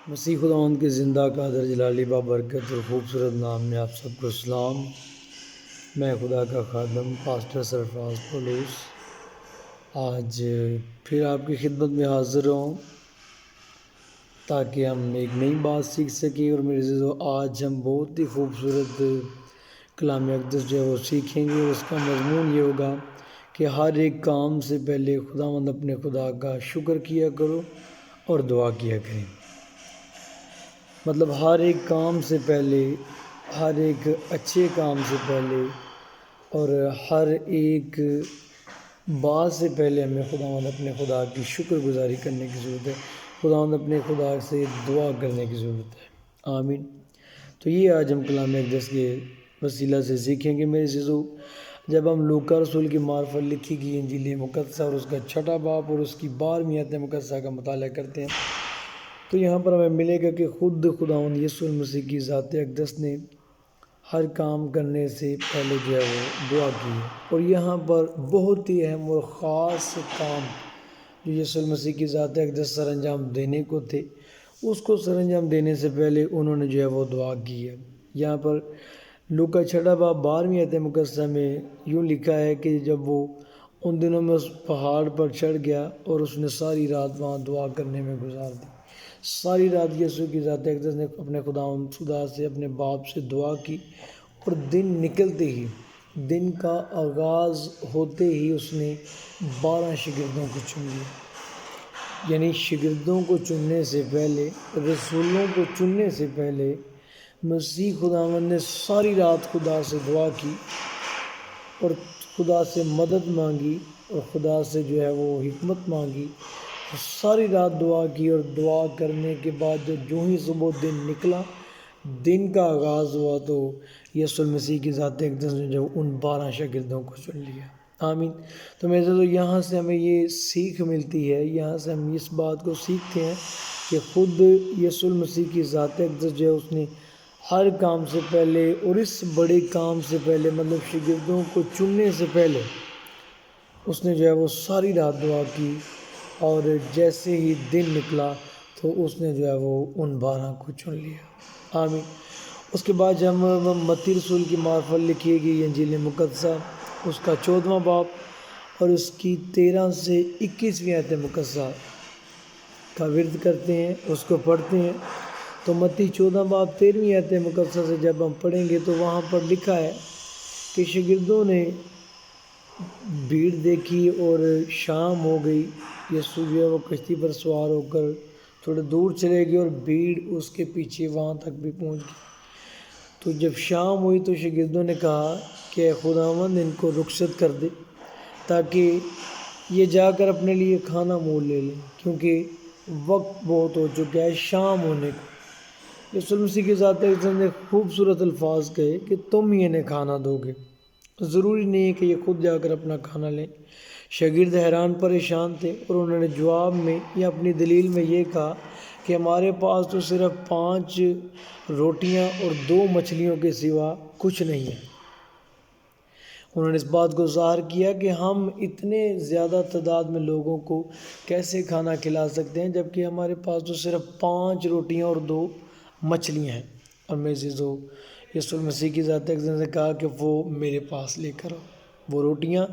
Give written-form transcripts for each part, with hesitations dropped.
مسیح خداوند کے زندہ قادر جلالی بابرکت اور خوبصورت نام میں آپ سب کو سلام۔ میں خدا کا خادم پاسٹر سرفراز پولوس آج پھر آپ کی خدمت میں حاضر ہوں تاکہ ہم ایک نئی بات سیکھ سکیں۔ اور میرے عزیزو، آج ہم بہت ہی خوبصورت کلام اقدس جو ہے وہ سیکھیں گے۔ اس کا مضمون یہ ہوگا کہ ہر ایک کام سے پہلے خداوند اپنے خدا کا شکر کیا کرو اور دعا کیا کریں۔ مطلب ہر ایک کام سے پہلے، ہر ایک اچھے کام سے پہلے اور ہر ایک بات سے پہلے ہمیں خداوند اپنے خدا کی شکر گزاری کرنے کی ضرورت ہے، خداوند اپنے خدا سے دعا کرنے کی ضرورت ہے۔ آمین۔ تو یہ آج ہم کلام اقدس کے وسیلہ سے سیکھیں گے میرے عزیزو۔ جب ہم لوکا رسول کی معرفت لکھی گئی انجیل مقدسہ اور اس کا 6واں باب اور اس کی 12ویں آیت مقدسہ کا مطالعہ کرتے ہیں تو یہاں پر ہمیں ملے گا کہ خود خداوند یسوع المسیح کی ذات اقدس نے ہر کام کرنے سے پہلے جو ہے وہ دعا کی ہے۔ اور یہاں پر بہت ہی اہم اور خاص کام جو یسوع المسیح کی ذات اقدس سر انجام دینے کو تھے، اس کو سر انجام دینے سے پہلے انہوں نے جو ہے وہ دعا کی ہے۔ یہاں پر لوکا 6واں باب 12ویں آیت مقدسہ میں یوں لکھا ہے کہ جب وہ ان دنوں میں اس پہاڑ پر چڑھ گیا اور اس نے ساری رات وہاں دعا کرنے میں گزار دی۔ ساری رات یسوع کی ذات اقدس نے اپنے خدا سے اپنے باپ سے دعا کی، اور دن نکلتے ہی، دن کا آغاز ہوتے ہی اس نے 12 شاگردوں کو چن لیا۔ یعنی شاگردوں کو چننے سے پہلے، رسولوں کو چننے سے پہلے مسیح خداوند نے ساری رات خدا سے دعا کی اور خدا سے مدد مانگی اور خدا سے جو ہے وہ حکمت مانگی۔ ساری رات دعا کی اور دعا کرنے کے بعد جو ہی صبح دن نکلا، دن کا آغاز ہوا، تو یسوع المسیح کی ذات اقدس نے جو ان 12 شاگردوں کو چن لیا۔ آمین۔ تو میرے تو یہاں سے ہمیں یہ سیکھ ملتی ہے، یہاں سے ہم اس بات کو سیکھتے ہیں کہ خود یسوع المسیح کی ذات اقدس جو ہے اس نے ہر کام سے پہلے اور اس بڑے کام سے پہلے، مطلب شاگردوں کو چننے سے پہلے، اس نے جو ہے وہ ساری رات دعا کی، اور جیسے ہی دن نکلا تو اس نے جو ہے وہ ان 12 کو چن لیا۔ آمین۔ اس کے بعد جب ہم متی رسول کی معرفت لکھی گئی انجیل مقدسہ اس کا 14واں باب اور اس کی 13 سے 21ویں آیت مقدسہ کا ورد کرتے ہیں، اس کو پڑھتے ہیں، تو متی 14 باب 13ویں آیت مقدسہ سے جب ہم پڑھیں گے تو وہاں پر لکھا ہے کہ شاگردوں نے بھیڑ دیکھی اور شام ہو گئی۔ یسوع جو ہے وہ کشتی پر سوار ہو کر تھوڑے دور چلے گئے اور بھیڑ اس کے پیچھے وہاں تک بھی پہنچ گئی۔ تو جب شام ہوئی تو شاگردوں نے کہا کہ اے خداوند ان کو رخصت کر دے تاکہ یہ جا کر اپنے لیے کھانا مول لے لیں، کیونکہ وقت بہت ہو چکا ہے شام ہونے کو۔ یسوع مسیح کی ذات اقدس نے خوبصورت الفاظ کہے کہ تم ہی انہیں کھانا دو گے، ضروری نہیں ہے کہ یہ خود جا کر اپنا کھانا لیں۔ شاگرد حیران پریشان تھے اور انہوں نے جواب میں یا اپنی دلیل میں یہ کہا کہ ہمارے پاس تو صرف 5 روٹیاں اور 2 مچھلیوں کے سوا کچھ نہیں ہے۔ انہوں نے اس بات کو ظاہر کیا کہ ہم اتنے زیادہ تعداد میں لوگوں کو کیسے کھانا کھلا سکتے ہیں جبکہ ہمارے پاس تو صرف 5 روٹیاں اور 2 مچھلیاں ہیں۔ اور میرے عزیزو، یسوع مسیح کی ذات اقدس نے کہا کہ وہ میرے پاس لے کر آؤ، وہ روٹیاں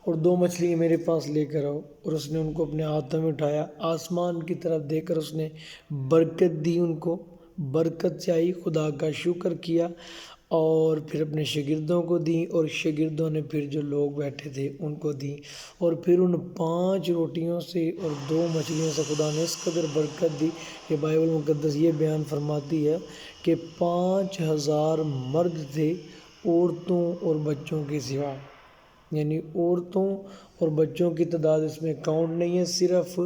اور 2 مچھلی میرے پاس لے کر آؤ۔ اور اس نے ان کو اپنے ہاتھوں میں اٹھایا، آسمان کی طرف دیکھ کر اس نے برکت دی، ان کو برکت چاہی، خدا کا شکر کیا اور پھر اپنے شاگردوں کو دیں، اور شاگردوں نے پھر جو لوگ بیٹھے تھے ان کو دیں، اور پھر ان 5 روٹیوں سے اور 2 مچھلیوں سے خدا نے اس قدر برکت دی کہ بائبل مقدس یہ بیان فرماتی ہے کہ 5000 مرد تھے عورتوں اور بچوں کے سوا۔ یعنی عورتوں اور بچوں کی تعداد اس میں کاؤنٹ نہیں ہے، صرف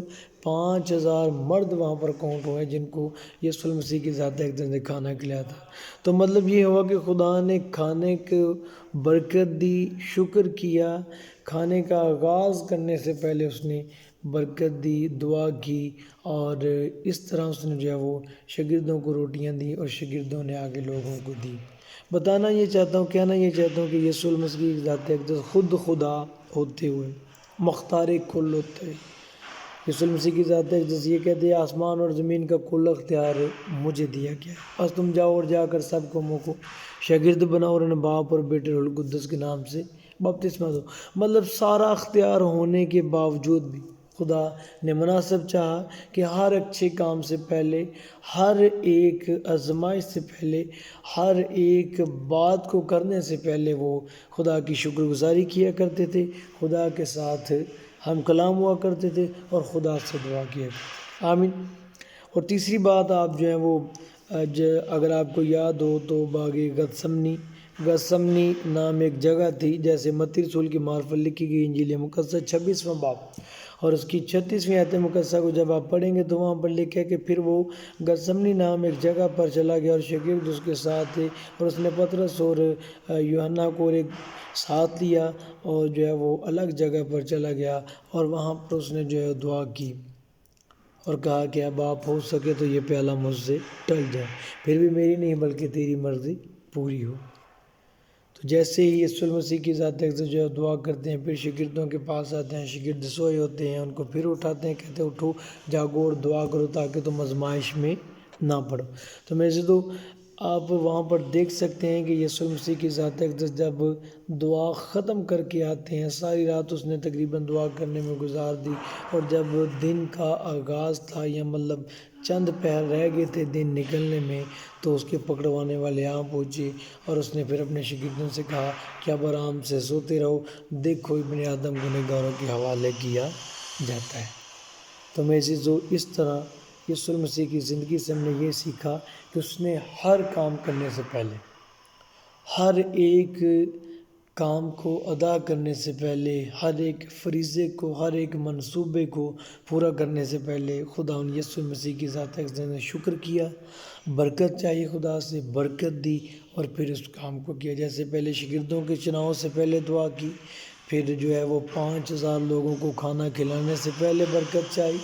5000 مرد وہاں پر کاؤنٹ ہوئے جن کو یسوع مسیح کی ذات اقدس نے کھانا کھلایا تھا۔ تو مطلب یہ ہوا کہ خدا نے کھانے کو برکت دی، شکر کیا، کھانے کا آغاز کرنے سے پہلے اس نے برکت دی، دعا کی، اور اس طرح اس نے جو ہے وہ شاگردوں کو روٹیاں دی اور شاگردوں نے آگے لوگوں کو دی۔ بتانا یہ چاہتا ہوں، کہنا یہ چاہتا ہوں کہ یسوع المسیح کی ذات اقدس خود خدا ہوتے ہوئے، مختار کل ہوتے یسوع مسیح کی ذات اقدس یہ کہتے ہیں آسمان اور زمین کا کل اختیار مجھے دیا گیا ہے، بس تم جاؤ اور جا کر سب قوموں کو شاگرد بناؤ اور انہیں باپ اور بیٹے روح القدس کے نام سے بپتسمہ دو۔ مطلب سارا اختیار ہونے کے باوجود بھی خدا نے مناسب چاہا کہ ہر اچھے کام سے پہلے، ہر ایک آزمائش سے پہلے، ہر ایک بات کو کرنے سے پہلے وہ خدا کی شکر گزاری کیا کرتے تھے، خدا کے ساتھ ہم کلام ہوا کرتے تھے اور خدا سے دعا کیا کرتے تھے۔ آمین۔ اور تیسری بات آپ جو ہے وہ اگر آپ کو یاد ہو تو باغ گتسمنی نام ایک جگہ تھی، جیسے متی رسول کی معرفت لکھی گئی انجیل مقدس 26واں باب اور اس کی 36ویں آیت مقدسہ کو جب آپ پڑھیں گے تو وہاں پر لکھا ہے کہ پھر وہ گتسمنی نام ایک جگہ پر چلا گیا اور شاگرد اس کے ساتھ تھے، اور اس نے پطرس اور یوحنا کو ایک ساتھ لیا اور جو ہے وہ الگ جگہ پر چلا گیا، اور وہاں پر اس نے جو ہے دعا کی اور کہا کہ اب آپ ہو سکے تو یہ پیالہ مجھ سے ٹل جائے، پھر بھی میری نہیں بلکہ تیری مرضی پوری ہو۔ تو جیسے ہی یسوع مسیح کی ذات اقدس جو ہے دعا کرتے ہیں، پھر شاگردوں کے پاس آتے ہیں، شاگرد سوئے ہوتے ہیں، ان کو پھر اٹھاتے ہیں، کہتے ہیں اٹھو جاگو اور دعا کرو تاکہ تم آزمائش میں نہ پڑو۔ تو میں سے تو آپ وہاں پر دیکھ سکتے ہیں کہ یسوع مسیح کی ذات اقدس جب دعا ختم کر کے آتے ہیں، ساری رات اس نے تقریباً دعا کرنے میں گزار دی، اور جب دن کا آغاز تھا یا مطلب چند پہر رہ گئے تھے دن نکلنے میں، تو اس کے پکڑوانے والے یہاں پہنچے اور اس نے پھر اپنے شاگردوں سے کہا کہ اب آرام سے سوتے رہو، دیکھو ابن آدم گنہگاروں کے حوالے کیا جاتا ہے۔ تو میں اس طرح یسوع مسیح کی زندگی سے ہم نے یہ سیکھا کہ اس نے ہر کام کرنے سے پہلے، ہر ایک کام کو ادا کرنے سے پہلے، ہر ایک فریضے کو، ہر ایک منصوبے کو پورا کرنے سے پہلے خدا یسوع مسیح کی ذات اقدس نے شکر کیا، برکت چاہیے خدا سے، برکت دی اور پھر اس کام کو کیا۔ جیسے پہلے شاگردوں کے چناؤ سے پہلے دعا کی، پھر جو ہے وہ 5000 لوگوں کو کھانا کھلانے سے پہلے برکت چاہی،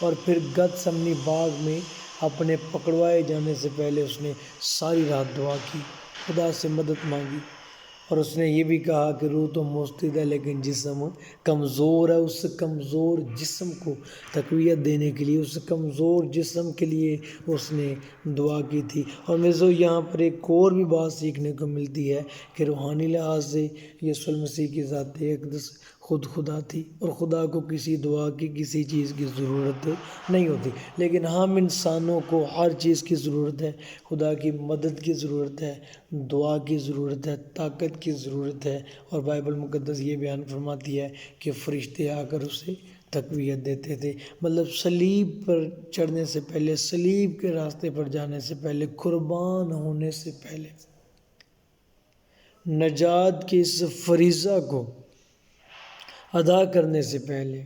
اور پھر گتسمنی باغ میں اپنے پکڑوائے جانے سے پہلے اس نے ساری رات دعا کی، خدا سے مدد مانگی، اور اس نے یہ بھی کہا کہ روح تو مستعد ہے لیکن جسم کمزور ہے۔ اس کمزور جسم کو تقویت دینے کے لیے، اس کمزور جسم کے لیے اس نے دعا کی تھی۔ اور میرے یہاں پر ایک اور بھی بات سیکھنے کو ملتی ہے کہ روحانی لحاظ سے یسوع مسیح کی ذات اقدس خود خدا تھی، اور خدا کو کسی دعا کی، کسی چیز کی ضرورت نہیں ہوتی، لیکن ہم انسانوں کو ہر چیز کی ضرورت ہے، خدا کی مدد کی ضرورت ہے، دعا کی ضرورت ہے، طاقت کی ضرورت ہے، اور بائبل مقدس یہ بیان فرماتی ہے کہ فرشتے آ کر اسے تقویت دیتے تھے۔ مطلب صلیب پر چڑھنے سے پہلے، صلیب کے راستے پر جانے سے پہلے، قربان ہونے سے پہلے، نجات کے اس فریضہ کو ادا کرنے سے پہلے،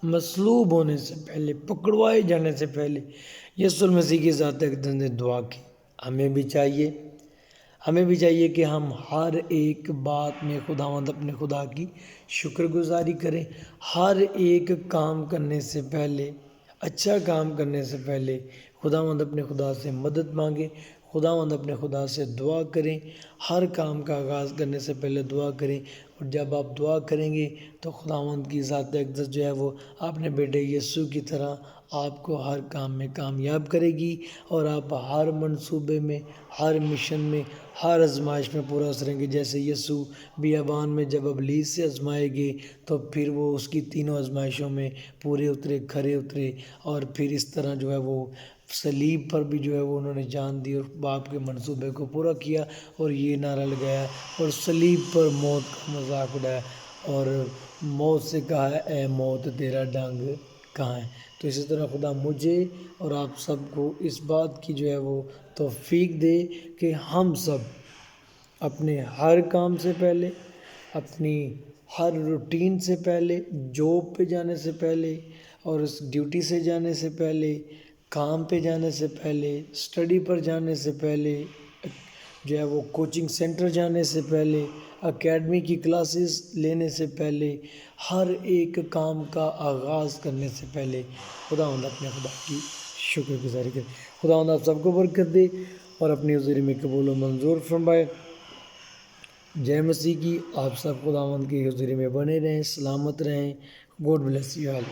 مصلوب ہونے سے پہلے، پکڑوائے جانے سے پہلے یسوع مسیح کی ذات اقدس نے دعا کی۔ ہمیں بھی چاہیے کہ ہم ہر ایک بات میں خداوند اپنے خدا کی شکر گزاری کریں، ہر ایک کام کرنے سے پہلے، اچھا کام کرنے سے پہلے خداوند اپنے خدا سے مدد مانگیں، خداوند اپنے خدا سے دعا کریں، ہر کام کا آغاز کرنے سے پہلے دعا کریں، اور جب آپ دعا کریں گے تو خداوند کی ذات اقدس جو ہے وہ اپنے بیٹے یسوع کی طرح آپ کو ہر کام میں کامیاب کرے گی، اور آپ ہر منصوبے میں، ہر مشن میں، ہر آزمائش میں پورا اتریں گے۔ جیسے یسوع بیابان میں جب ابلیس سے آزمائے گئے تو پھر وہ اس کی تینوں آزمائشوں میں پورے اترے، کھرے اترے، اور پھر اس طرح جو ہے وہ صلیب پر بھی جو ہے وہ انہوں نے جان دی اور باپ کے منصوبے کو پورا کیا، اور یہ نعرہ لگایا اور صلیب پر موت کا مذاق اڑایا اور موت سے کہا اے موت تیرا ڈنگ کہاں ہے۔ تو اسی طرح خدا مجھے اور آپ سب کو اس بات کی جو ہے وہ توفیق دے کہ ہم سب اپنے ہر کام سے پہلے، اپنی ہر روٹین سے پہلے، جاب پہ جانے سے پہلے، اور اس ڈیوٹی سے جانے سے پہلے، کام پہ جانے سے پہلے، اسٹڈی پر جانے سے پہلے، جو ہے وہ کوچنگ سینٹر جانے سے پہلے، اکیڈمی کی کلاسز لینے سے پہلے، ہر ایک کام کا آغاز کرنے سے پہلے خداوند اپنے خدا کی شکر گزاری کرے۔ خداوند آپ سب کو برکت دے اور اپنی حضوری میں قبول و منظور فرمائے۔ جے مسیح کی۔ آپ سب خداوند کی حضوری میں بنے رہیں، سلامت رہیں۔ God bless you all.